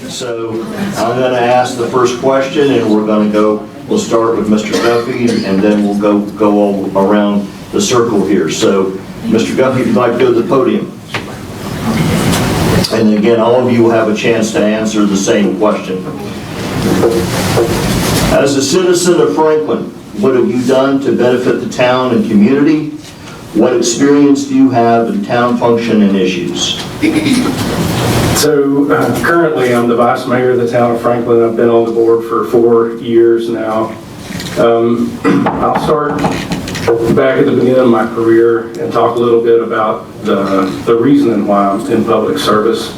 So I'm going to ask the first question, and we'll start with Mr. Guffey, and then we'll go all around the circle here. So Mr. Guffey, if you'd like to go to the podium. And again, all of you will have a chance to answer the same question. As a citizen of Franklin, what have you done to benefit the town and community? What experience do you have in town function and issues? So currently I'm the vice mayor of the town of Franklin. I've been on the board for 4 years now. I'll start back at the beginning of my career and talk a little bit about the reason why I'm in public service.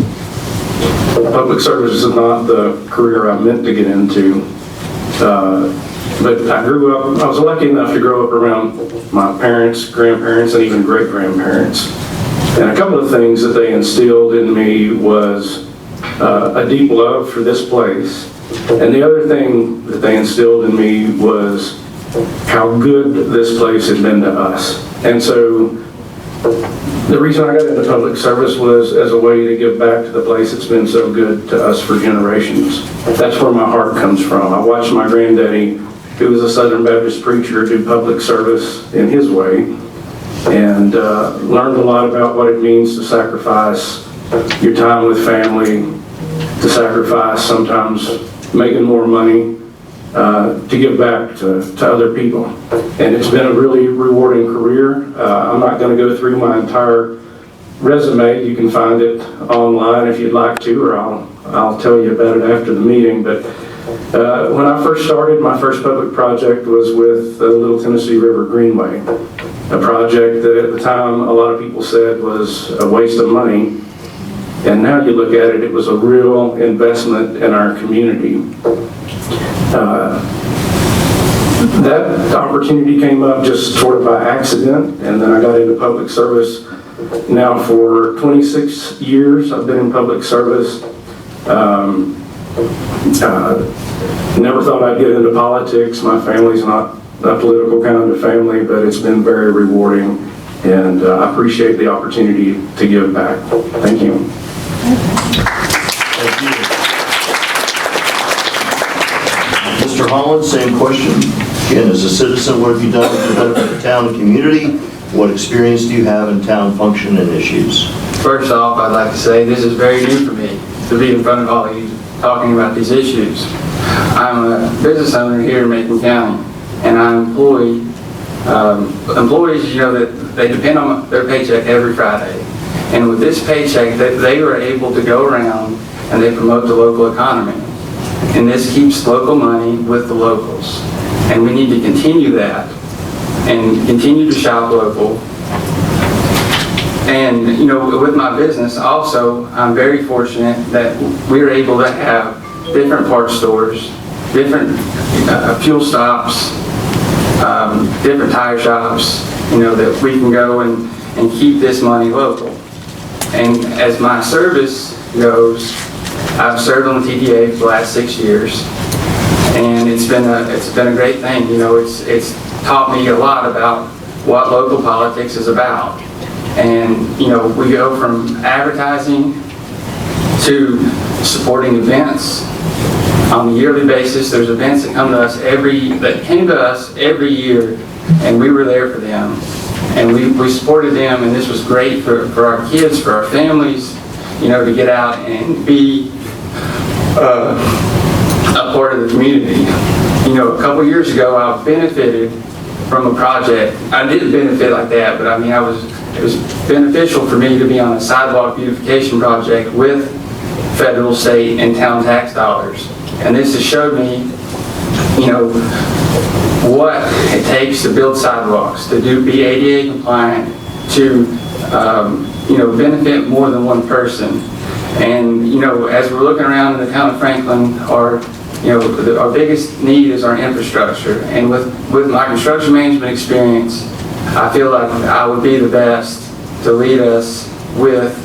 Public service is not the career I meant to get into, but I was lucky enough to grow up around my parents, grandparents, and even great-grandparents. And a couple of things that they instilled in me was a deep love for this place. And the other thing that they instilled in me was how good this place had been to us. And so the reason I got into public service was as a way to give back to the place that's been so good to us for generations. That's where my heart comes from. I watched my granddaddy, who was a Southern Baptist preacher, do public service in his way, and learned a lot about what it means to sacrifice your time with family, to sacrifice sometimes making more money, to give back to other people. And it's been a really rewarding career. I'm not going to go through my entire resume. You can find it online if you'd like to, or I'll tell you about it after the meeting. But when I first started, my first public project was with the Little Tennessee River Greenway, a project that at the time a lot of people said was a waste of money. And now you look at it, it was a real investment in our community. That opportunity came up just sort of by accident, and then I got into public service. Now for 26 years I've been in public service. Never thought I'd get into politics. My family's not a political kind of family, but it's been very rewarding, and I appreciate the opportunity to give back. Thank you. Thank you. Mr. Holland, same question. Again, as a citizen, what have you done to benefit the town and community? What experience do you have in town function and issues? First off, I'd like to say this is very new for me to be in front of all of you talking about these issues. I'm a business owner here in Macon County, and I employ employees, that they depend on their paycheck every Friday. And with this paycheck, they were able to go around and they promote the local economy. And this keeps local money with the locals. And we need to continue that and continue to shop local. And, with my business also, I'm very fortunate that we're able to have different parts stores, different fuel stops, different tire shops, that we can go and keep this money local. And as my service goes, I've served on the TDA for the last 6 years, and it's been a great thing. It's taught me a lot about what local politics is about. And we go from advertising to supporting events on a yearly basis. There's events that came to us every year, and we were there for them. And we supported them, and this was great for our kids, for our families, to get out and be a part of the community. A couple years ago, I benefited from a project. I didn't benefit like that, but it was beneficial for me to be on a sidewalk beautification project with federal, state, and town tax dollars. And this has showed me, what it takes to build sidewalks, to be ADA compliant, to benefit more than one person. And as we're looking around in the town of Franklin, our biggest need is our infrastructure. And with my construction management experience, I feel like I would be the best to lead us with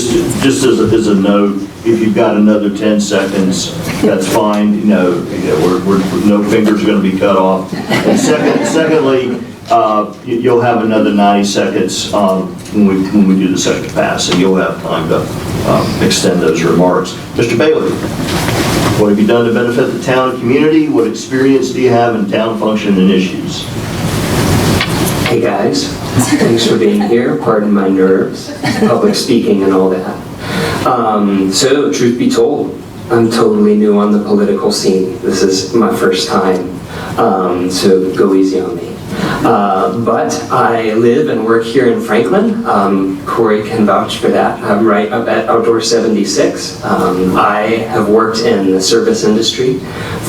just as a note, if you've got another 10 seconds, that's fine. No fingers are going to be cut off. And secondly, you'll have another 90 seconds when we do the second pass, and you'll have time to extend those remarks. Mr. Bailey, what have you done to benefit the town and community? What experience do you have in town function and issues? Hey guys, thanks for being here. Pardon my nerves, public speaking and all that. So, truth be told, I'm totally new on the political scene. This is my first time, so go easy on me. But I live and work here in Franklin. Corey can vouch for that. I'm right up at Outdoor 76. I have worked in the service industry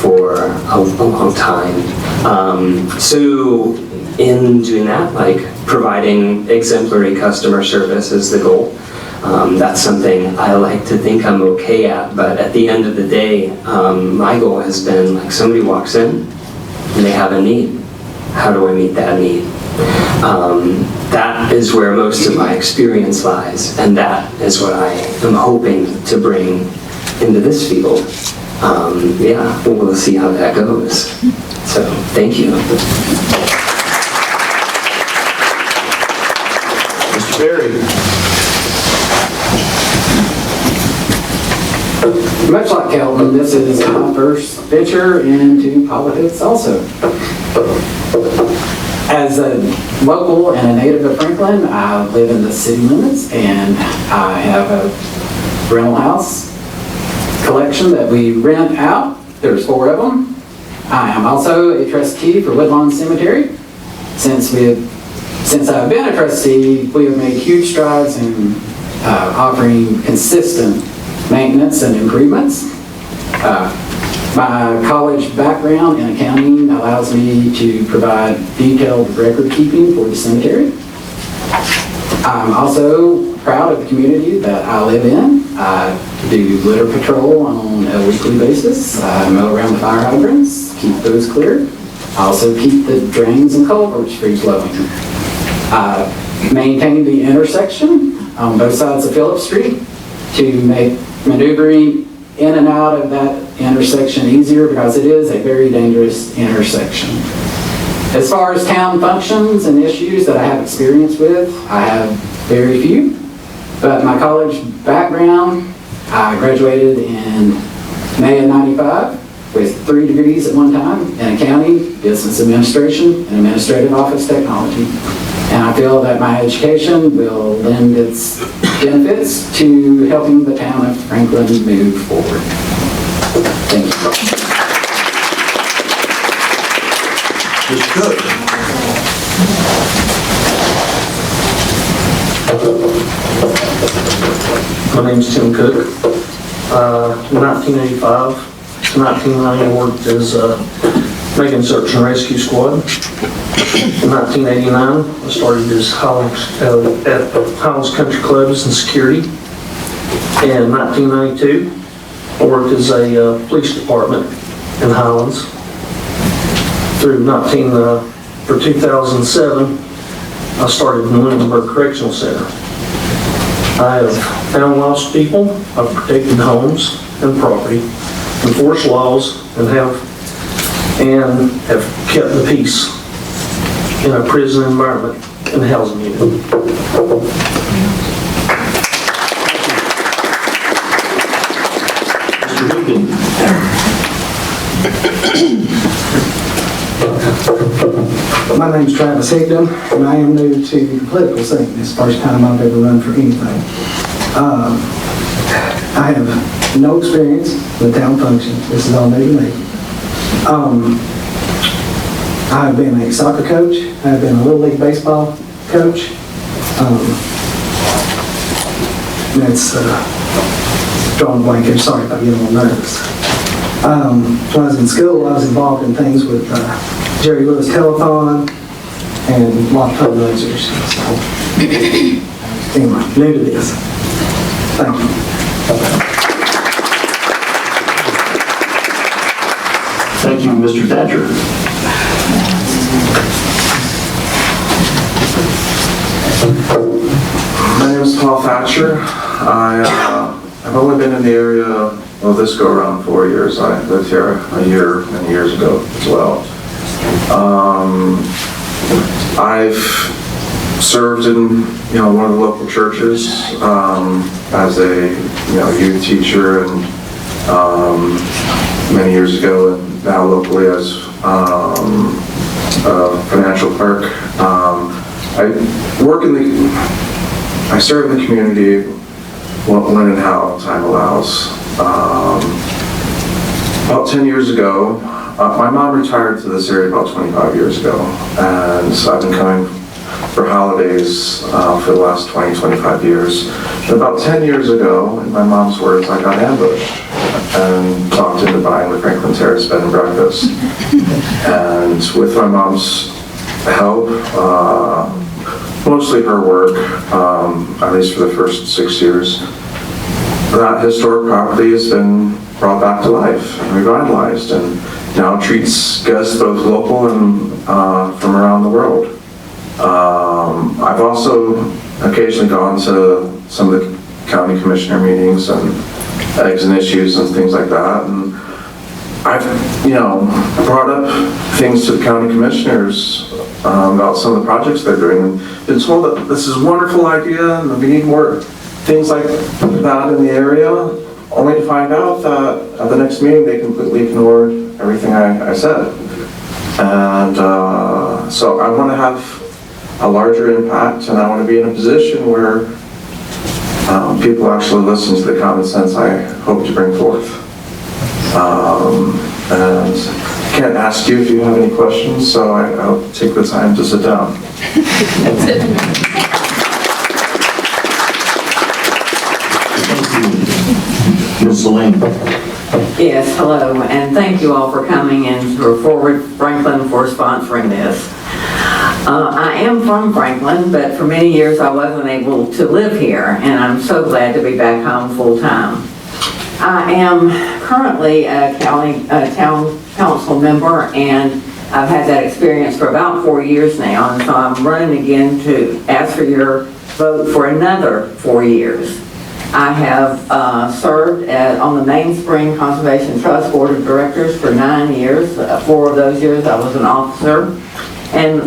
for a long time. So in doing that, like providing exemplary customer service is the goal. That's something I like to think I'm okay at, but at the end of the day, my goal has been like somebody walks in and they have a need. How do I meet that need? That is where most of my experience lies, and that is what I am hoping to bring into this field. Yeah, we'll see how that goes. So, thank you. Mr. Berry. Much like Kelvin, this is my first venture into politics also. As a local and a native of Franklin, I live in the city limits and I have a rental house collection that we rent out. There's 4 of them. I am also a trustee for Woodlawn Cemetery. Since I've been a trustee, we have made huge strides in offering consistent maintenance and improvements. My college background in accounting allows me to provide detailed record keeping for the cemetery. I'm also proud of the community that I live in. I do litter patrol on a weekly basis. I mow around the fire hydrants, keep those clear. I also keep the drains and culverts free flowing. I maintain the intersection on both sides of Phillips Street to make maneuvering in and out of that intersection easier because it is a very dangerous intersection. As far as town functions and issues that I have experience with, I have very few. But my college background, I graduated in May of '95 with 3 degrees at one time in accounting, business administration, and administrative office technology. And I feel that my education will lend its benefits to helping the town of Franklin move forward. Thank you. Mr. Cook. My name's Tim Cook. In 1985 to 1990, I worked as a Macon Search and Rescue Squad. In 1989, I started as at Highlands Country Clubs and Security. In 1992, I worked as a police department in Highlands. Through 2007, I started in Lunenburg Correctional Center. I have found lost people, I've protected homes and property, enforced laws, and have kept the peace in a prison environment in the housing unit. Mr. Hogan. My name's Travis Higdon, and I am new to the political scene. This is the first time I've ever run for anything. I have no experience with town functions. This is all new to me. I've been a soccer coach. I've been a Little League baseball coach. That's drawing a blank here. Sorry if I get a little nervous. When I was in school, I was involved in things with Jerry Lewis Telethon and a lot of fundraisers. So, anyway, new to this. Thank you. Thank you, Mr. Thatcher. My name is Paul Thatcher. I've only been in the area, well, this go around 4 years. I lived here a year, many years ago as well. I've served in, one of the local churches as a, youth teacher, and many years ago, and now locally as a financial clerk. I serve in the community when and how time allows. About 10 years ago, my mom retired to this area about 25 years ago, and so I've been coming for holidays for the last 25 years. And about 10 years ago, in my mom's words, I got ambushed and talked into buying the Franklin Terrace bed and breakfast. And with my mom's help, mostly her work, at least for the first 6 years, that historic property has been brought back to life and revitalized, and now treats guests both local and from around the world. I've also occasionally gone to some of the county commissioner meetings and eggs and issues and things like that, and I've, brought up things to the county commissioners about some of the projects they're doing, and been told that this is a wonderful idea and we need more things like that in the area, only to find out that at the next meeting they completely ignored everything I said. And so I want to have a larger impact, and I want to be in a position where people actually listen to the common sense I hope to bring forth. And I can't ask you if you have any questions, so I'll take the time to sit down. Ms. Celine. Yes, hello, and thank you all for coming and for Forward Franklin for sponsoring this. I am from Franklin, but for many years I wasn't able to live here, and I'm so glad to be back home full-time. I am currently a town council member, and I've had that experience for about 4 years now, and so I'm running again to ask for your vote for another 4 years. I have served on the Mainspring Conservation Trust Board of Directors for 9 years. 4 of those years I was an officer. And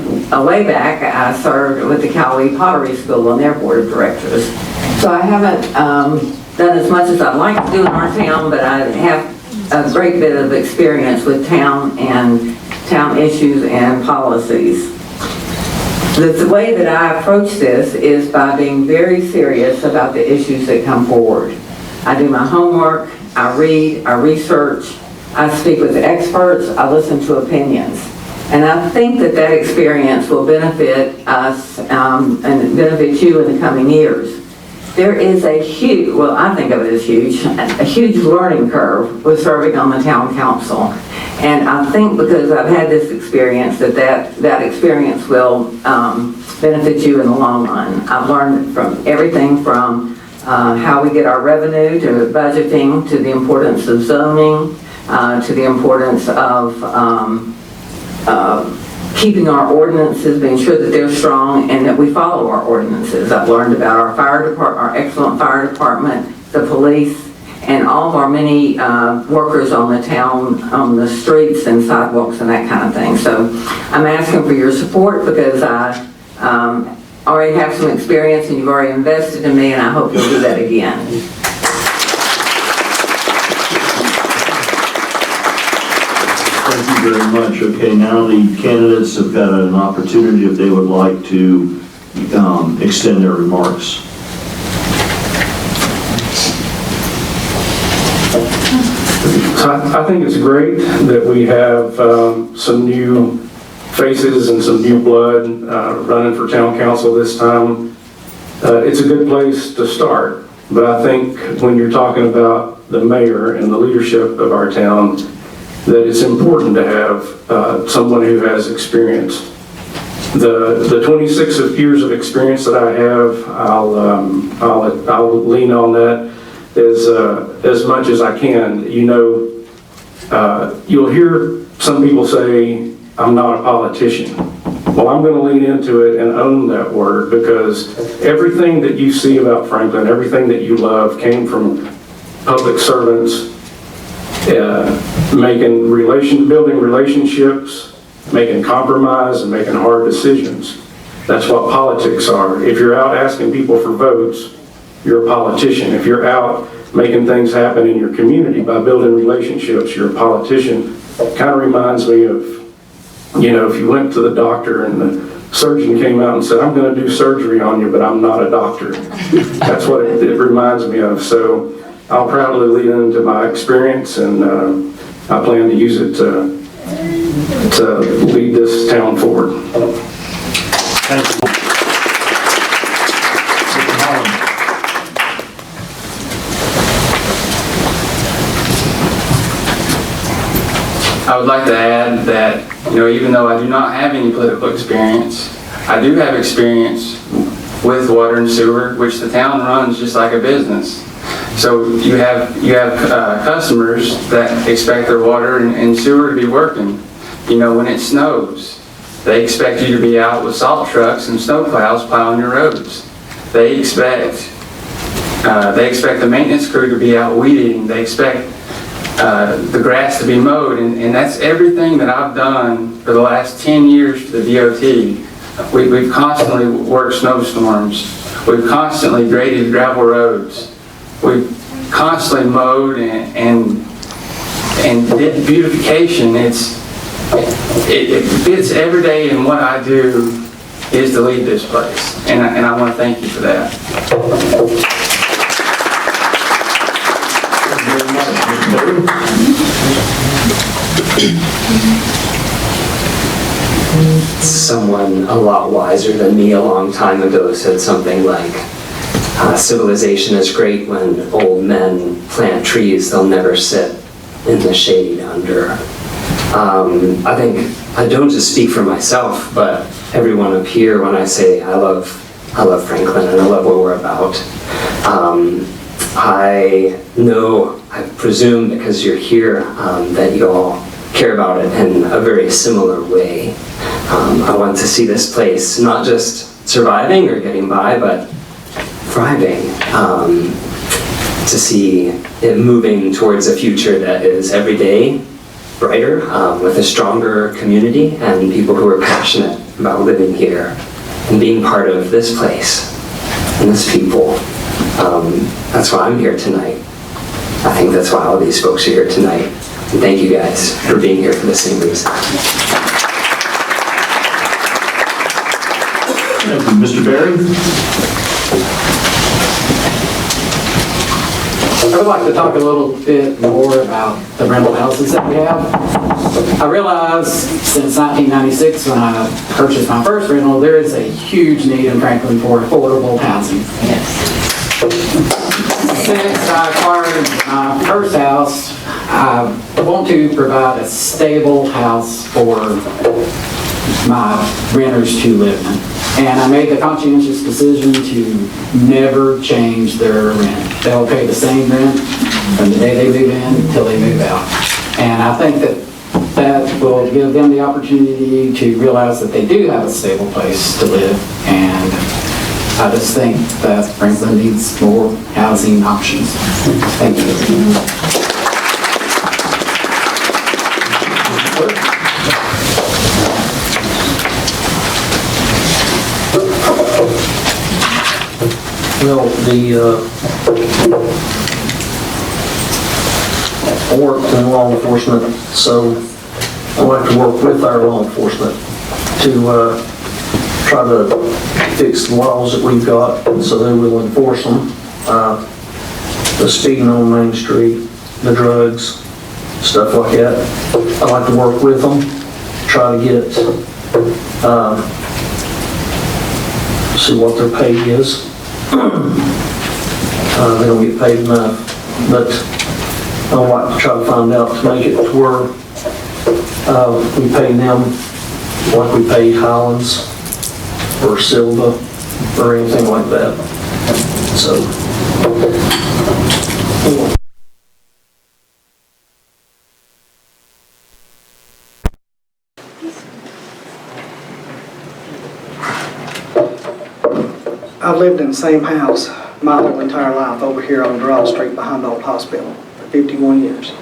way back, I served with the Cowee Pottery School on their board of directors. So I haven't done as much as I'd like to do in our town, but I have a great bit of experience with town and town issues and policies. The way that I approach this is by being very serious about the issues that come forward. I do my homework, I read, I research, I speak with experts, I listen to opinions. And I think that that experience will benefit us and benefit you in the coming years. There is a huge, well, I think of it as huge, a huge learning curve with serving on the town council. And I think because I've had this experience that experience will benefit you in the long run. I've learned from everything from how we get our revenue to budgeting, to the importance of zoning, to the importance of keeping our ordinances, being sure that they're strong and that we follow our ordinances. I've learned about our fire department, our excellent fire department, the police, and all of our many workers on the town, on the streets and sidewalks and that kind of thing. So I'm asking for your support because I already have some experience and you've already invested in me, and I hope you'll do that again. Thank you very much. Okay, now the candidates have got an opportunity if they would like to extend their remarks. So I think it's great that we have some new faces and some new blood running for town council this time. It's a good place to start, but I think when you're talking about the mayor and the leadership of our town, that it's important to have someone who has experience. The 26 years of experience that I have, I'll lean on that as much as I can. You know, you'll hear some people say, I'm not a politician. Well, I'm going to lean into it and own that word, because everything that you see about Franklin, everything that you love came from public servants, building relationships, making compromise, and making hard decisions. That's what politics are. If you're out asking people for votes, you're a politician. If you're out making things happen in your community by building relationships, you're a politician. Kind of reminds me of, if you went to the doctor and the surgeon came out and said, I'm going to do surgery on you, but I'm not a doctor. That's what it reminds me of. So I'll proudly lean into my experience, and I plan to use it to lead this town forward. Thank you. I would like to add that, even though I do not have any political experience, I do have experience with water and sewer, which the town runs just like a business. So you have customers that expect their water and sewer to be working. When it snows, they expect you to be out with salt trucks and snow plows plowing your roads. They expect the maintenance crew to be out weed eating. They expect the grass to be mowed, and that's everything that I've done for the last 10 years for the DOT. We've constantly worked snowstorms. We've constantly graded gravel roads. We've constantly mowed and did beautification. It fits every day, and what I do is to lead this place, and I want to thank you for that. Someone a lot wiser than me a long time ago said something like, civilization is great when old men plant trees they'll never sit in the shade under. I think I don't just speak for myself, but everyone up here when I say I love Franklin and I love what we're about. I presume because you're here that you all care about it in a very similar way. I want to see this place not just surviving or getting by, but thriving. To see it moving towards a future that is every day brighter, with a stronger community and people who are passionate about living here and being part of this place and this people. That's why I'm here tonight. I think that's why all these folks are here tonight. And thank you guys for being here for the same reason. Thank you. Mr. Berry? I would like to talk a little bit more about the rental houses that we have. I realized since 1996, when I purchased my first rental, there is a huge need in Franklin for affordable housing. Since I acquired my first house, I want to provide a stable house for my renters to live in. And I made the conscientious decision to never change their rent. They'll pay the same rent from the day they move in until they move out. And I think that will give them the opportunity to realize that they do have a stable place to live. And I just think that Franklin needs more housing options. Thank you. Well, I worked in law enforcement, so I like to work with our law enforcement to try to fix the laws that we've got so they will enforce them. The speeding on Main Street, the drugs, stuff like that. I like to work with them, try to get, see what their pay is. They don't get paid enough, but I like to try to find out to make it to where we pay them like we pay Highlands or Silva or anything like that. So. I've lived in the same house my whole entire life over here on Durrell Street behind the old hospital for 51 years.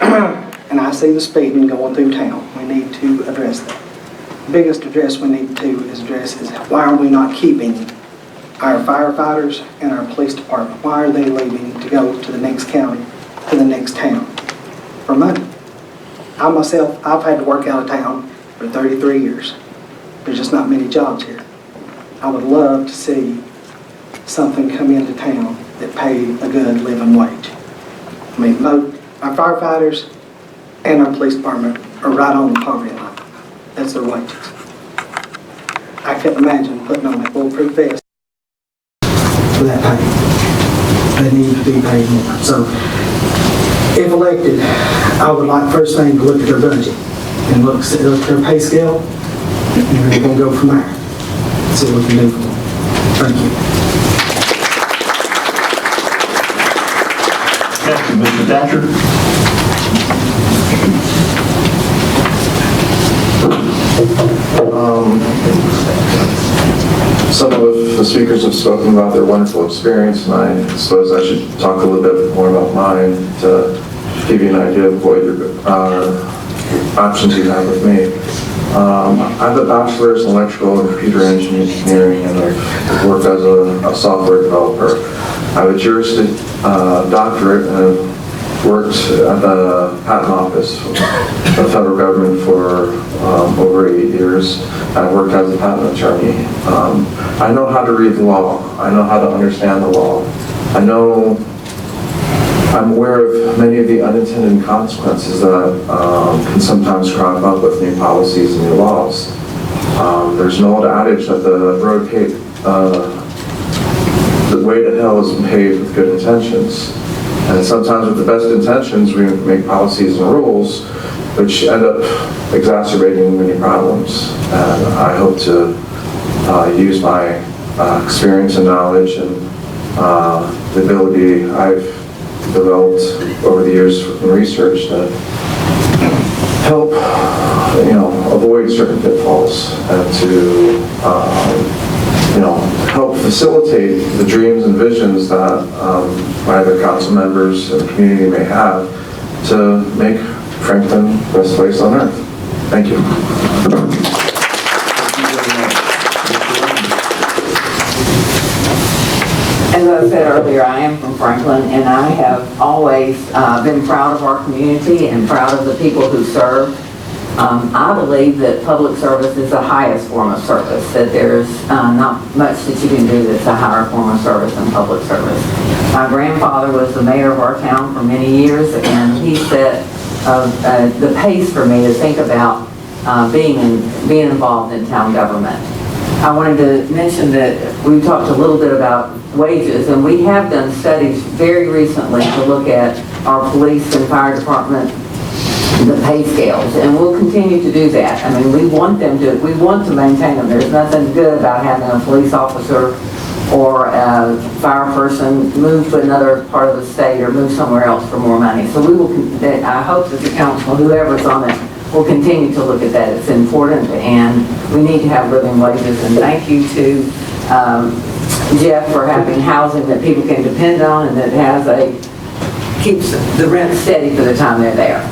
And I see the speeding going through town. We need to address that. The biggest address we need to address is why are we not keeping our firefighters and our police department? Why are they leaving to go to the next county, to the next town for money? I myself, I've had to work out of town for 33 years. There's just not many jobs here. I would love to see something come into town that paid a good living wage. I mean, our firefighters and our police department are right on the poverty line. That's their wages. I couldn't imagine putting on that bulletproof vest for that pay. They need to be paid more. So, if elected, I would like first thing to look at their budget and look at their pay scale, and we're going to go from there. See what we can do for them. Thank you. Thank you, Mr. Thatcher. Some of the speakers have spoken about their wonderful experience, and I suppose I should talk a little bit more about mine to give you an idea of what your options you have with me. I have a bachelor's in electrical and computer engineering, and I've worked as a software developer. I have a juris doctorate, and I've worked at the patent office of the federal government for over 8 years. I worked as a patent attorney. I know how to read the law. I know how to understand the law. I'm aware of many of the unintended consequences that can sometimes crop up with new policies and new laws. There's an old adage that the way to hell is paved with good intentions. And sometimes with the best intentions, we make policies and rules which end up exacerbating many problems. And I hope to use my experience and knowledge and the ability I've developed over the years in research to help, avoid certain pitfalls and to, help facilitate the dreams and visions that either council members and the community may have to make Franklin the best place on earth. Thank you. As I said earlier, I am from Franklin, and I have always been proud of our community and proud of the people who serve. I believe that public service is the highest form of service, that there's not much that you can do that's a higher form of service than public service. My grandfather was the mayor of our town for many years, and he set the pace for me to think about being involved in town government. I wanted to mention that we talked a little bit about wages, and we have done studies very recently to look at our police and fire department, the pay scales, and we'll continue to do that. I mean, we want to maintain them. There's nothing good about having a police officer or a fire person move to another part of the state or move somewhere else for more money. So I hope that the council, whoever's on it, will continue to look at that. It's important, and we need to have living wages. And thank you to Jeff for having housing that people can depend on and that keeps the rent steady for the time they're there.